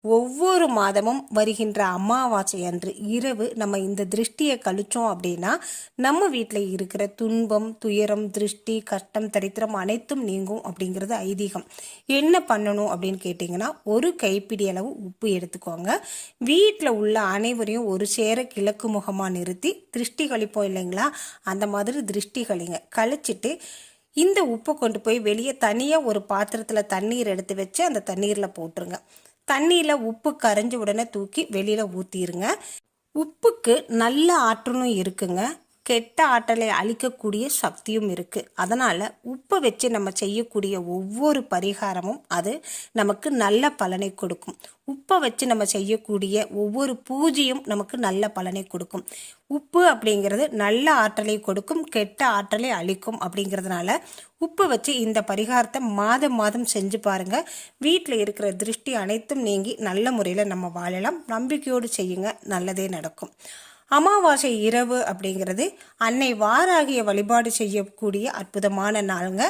ஒவ்வொரு மாதமும் வருகின்ற அமாவாசை அன்று இரவு நம்ம இந்த திருஷ்டியை கழிச்சோம் அப்படின்னா நம்ம வீட்டில் இருக்கிற துன்பம், துயரம், திருஷ்டி, கஷ்டம், தரித்திரம் அனைத்தும் நீங்கும் அப்படிங்கிறது ஐதீகம். என்ன பண்ணணும் அப்படின்னு கேட்டிங்கன்னா, ஒரு கைப்பிடி அளவு உப்பு எடுத்துக்கோங்க. வீட்டில் உள்ள அனைவரையும் ஒரு சேர கிழக்கு முகமாக நிறுத்தி திருஷ்டி கழிப்போம் இல்லைங்களா, அந்த மாதிரி திருஷ்டி கழிங்க. கழிச்சிட்டு இந்த உப்பை கொண்டு போய் வெளியே தனியாக ஒரு பாத்திரத்தில் தண்ணீர் எடுத்து வச்சு அந்த தண்ணீரில் போட்டுருங்க. தண்ணியில் உப்பு கரைஞ்ச உடனே தூக்கி வெளியில் ஊற்றிடுங்க. உப்புக்கு நல்ல ஆற்றலும் இருக்குங்க, கெட்ட ஆற்றலை அழிக்கக்கூடிய சக்தியும் இருக்குது. அதனால் உப்பை வச்சு நம்ம செய்யக்கூடிய ஒவ்வொரு பரிகாரமும் அது நமக்கு நல்ல பலனை கொடுக்கும். உப்பை வச்சு நம்ம செய்யக்கூடிய ஒவ்வொரு பூஜையும் நமக்கு நல்ல பலனை கொடுக்கும். உப்பு அப்படிங்கிறது நல்ல ஆற்றலை கொடுக்கும், கெட்ட ஆற்றலை அழிக்கும். அப்படிங்கிறதுனால உப்பை வச்சு இந்த பரிகாரத்தை மாதம் மாதம் செஞ்சு பாருங்கள். வீட்டில் இருக்கிற திருஷ்டி அனைத்தும் நீங்கி நல்ல முறையில் நம்ம வாழலாம். நம்பிக்கையோடு செய்யுங்க, நல்லதே நடக்கும். அமாவாசை இரவு அப்படிங்கிறது அன்னை வாராகிய வழிபாடு செய்யக்கூடிய அற்புதமான நாளுங்க.